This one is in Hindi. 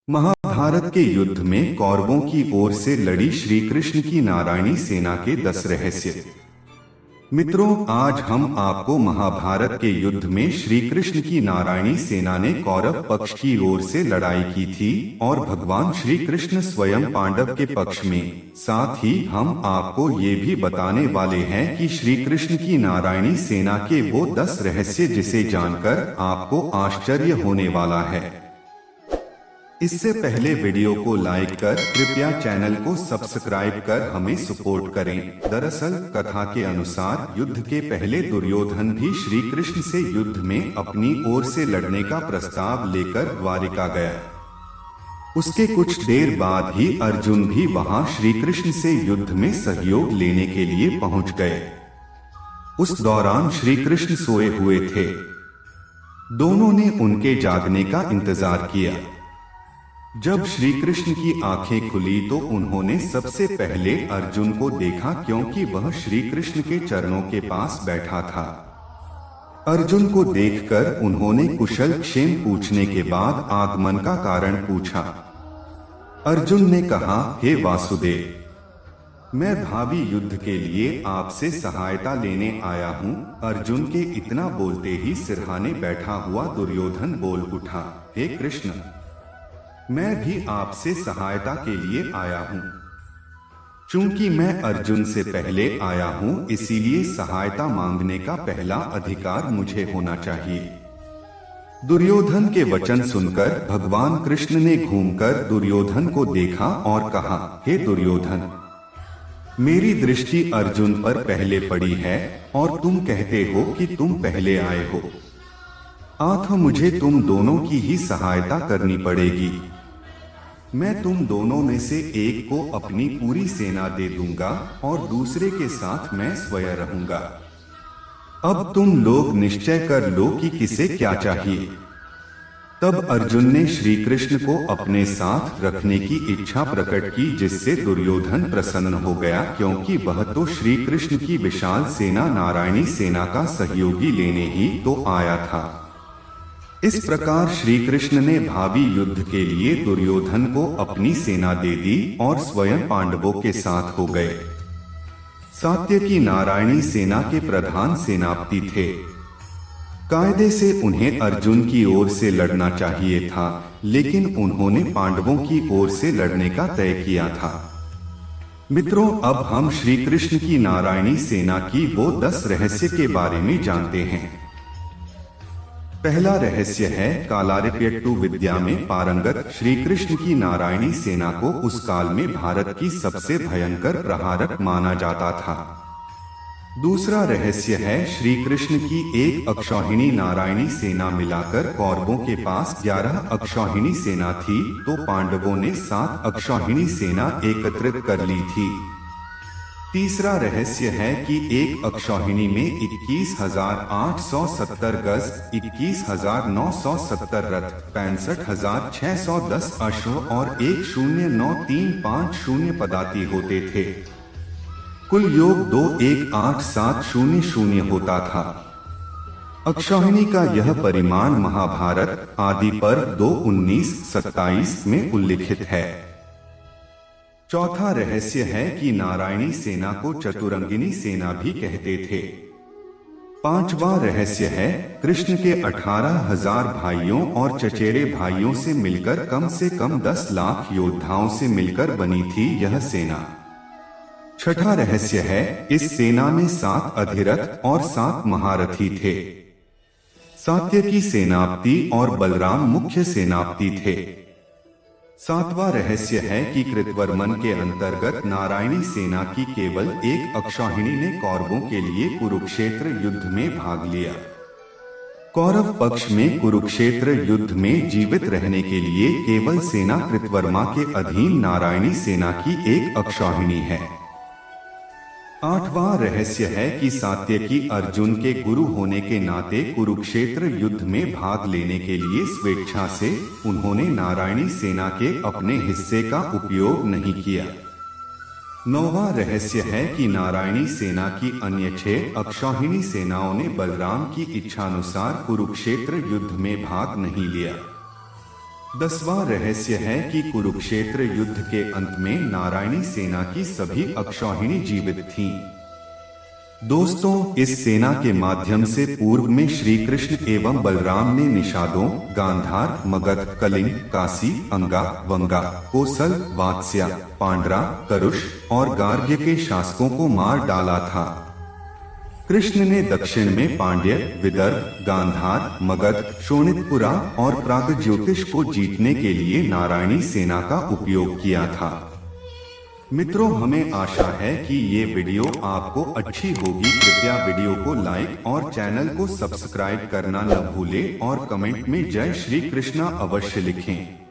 महाभारत के युद्ध में कौरवों की ओर से लड़ी श्री कृष्ण की नारायणी सेना के 10 रहस्य। मित्रों, आज हम आपको महाभारत के युद्ध में श्री कृष्ण की नारायणी सेना ने कौरव पक्ष की ओर से लड़ाई की थी और भगवान श्री कृष्ण स्वयं पांडव के पक्ष में। साथ ही हम आपको ये भी बताने वाले हैं कि श्री कृष्ण की नारायणी सेना के वो 10 रहस्य जिसे जानकर आपको आश्चर्य होने वाला है। इससे पहले वीडियो को लाइक कर कृपया चैनल को सब्सक्राइब कर हमें सपोर्ट करें। दरअसल कथा के अनुसार युद्ध के पहले दुर्योधन भी श्री कृष्ण से युद्ध में अपनी ओर से लड़ने का प्रस्ताव लेकर द्वारिका गया। उसके कुछ देर बाद ही अर्जुन भी वहां श्री कृष्ण से युद्ध में सहयोग लेने के लिए पहुंच गए। उस दौरान श्री कृष्ण सोए हुए थे। दोनों ने उनके जागने का इंतजार किया। जब श्री कृष्ण की आंखें खुली तो उन्होंने सबसे पहले अर्जुन को देखा, क्योंकि वह श्री कृष्ण के चरणों के पास बैठा था। अर्जुन को देखकर उन्होंने कुशल क्षेम पूछने के बाद आगमन का कारण पूछा। अर्जुन ने कहा, हे वासुदेव, मैं भावी युद्ध के लिए आपसे सहायता लेने आया हूँ। अर्जुन के इतना बोलते ही सिरहाने बैठा हुआ दुर्योधन बोल उठा, हे कृष्ण, मैं भी आपसे सहायता के लिए आया हूँ। चूंकि मैं अर्जुन से पहले आया हूँ, इसीलिए सहायता मांगने का पहला अधिकार मुझे होना चाहिए। दुर्योधन के वचन सुनकर भगवान कृष्ण ने घूमकर दुर्योधन को देखा और कहा, हे दुर्योधन, मेरी दृष्टि अर्जुन पर पहले पड़ी है और तुम कहते हो कि तुम पहले आए हो। तो मुझे तुम दोनों की ही सहायता करनी पड़ेगी। मैं तुम दोनों में से एक को अपनी पूरी सेना दे दूंगा और दूसरे के साथ मैं स्वयं रहूंगा। अब तुम लोग निश्चय कर लो कि किसे क्या चाहिए। तब अर्जुन ने श्री कृष्ण को अपने साथ रखने की इच्छा प्रकट की, जिससे दुर्योधन प्रसन्न हो गया, क्योंकि वह तो श्री कृष्ण की विशाल सेना नारायणी सेना का सहयोगी लेने ही तो आया था। इस प्रकार श्री कृष्ण ने भावी युद्ध के लिए दुर्योधन को अपनी सेना दे दी और स्वयं पांडवों के साथ हो गए। सात्यकी नारायणी सेना के प्रधान सेनापति थे। कायदे से उन्हें अर्जुन की ओर से लड़ना चाहिए था, लेकिन उन्होंने पांडवों की ओर से लड़ने का तय किया था। मित्रों, अब हम श्री कृष्ण की नारायणी सेना की वो 10 रहस्य के बारे में जानते हैं। पहला रहस्य है, कालारिप्यट्टु विद्या में पारंगत श्री कृष्ण की नारायणी सेना को उस काल में भारत की सबसे भयंकर प्रहारक माना जाता था। दूसरा रहस्य है, श्री कृष्ण की एक अक्षौहिणी नारायणी सेना मिलाकर कौरवों के पास 11 अक्षौहिणी सेना थी, तो पांडवों ने 7 अक्षौहिणी सेना एकत्रित कर ली थी। तीसरा रहस्य है कि एक अक्षौहिणी में 21,870 गज, 21,970 रथ, 65,610 अश्व और 109,350 पदाती होते थे। कुल योग 218,700 होता था। अक्षौहिणी का यह परिमाण महाभारत आदि पर्व 2:19-27 में उल्लिखित है। चौथा रहस्य है कि नारायणी सेना को चतुरंगिनी सेना भी कहते थे। पांचवा रहस्य है, कृष्ण के 18,000 भाइयों और चचेरे भाइयों से मिलकर कम से कम 10 लाख योद्धाओं से मिलकर बनी थी यह सेना। छठा रहस्य है, इस सेना में 7 अधिरथ और 7 महारथी थे। सात्यकी सेनापति और बलराम मुख्य सेनापति थे। सातवां रहस्य है कि कृतवर्मन के अंतर्गत नारायणी सेना की केवल एक अक्षौहिणी ने कौरवों के लिए कुरुक्षेत्र युद्ध में भाग लिया। कौरव पक्ष में कुरुक्षेत्र युद्ध में जीवित रहने के लिए केवल सेना कृतवर्मा के अधीन नारायणी सेना की एक अक्षौहिणी है। आठवां रहस्य है कि सात्यकी अर्जुन के गुरु होने के नाते कुरुक्षेत्र युद्ध में भाग लेने के लिए स्वेच्छा से उन्होंने नारायणी सेना के अपने हिस्से का उपयोग नहीं किया। नौवां रहस्य है कि नारायणी सेना की अन्य 6 अक्षौहिणी सेनाओं ने बलराम की इच्छानुसार कुरुक्षेत्र युद्ध में भाग नहीं लिया। 10वां रहस्य है कि कुरुक्षेत्र युद्ध के अंत में नारायणी सेना की सभी अक्षौहिणी जीवित थीं। दोस्तों, इस सेना के माध्यम से पूर्व में श्री कृष्ण एवं बलराम ने निषादों, गांधार, मगध, कलिंग, काशी, अंगा, वंगा, कोसल, वात्स्या, पांडरा, करुष और गार्ग्य के शासकों को मार डाला था। कृष्ण ने दक्षिण में पांड्य, विदर्भ, गांधार, मगध, शोणितपुरा और प्रागज्योतिष को जीतने के लिए नारायणी सेना का उपयोग किया था। मित्रों, हमें आशा है कि ये वीडियो आपको अच्छी होगी। कृपया वीडियो को लाइक और चैनल को सब्सक्राइब करना न भूलें और कमेंट में जय श्री कृष्णा अवश्य लिखें।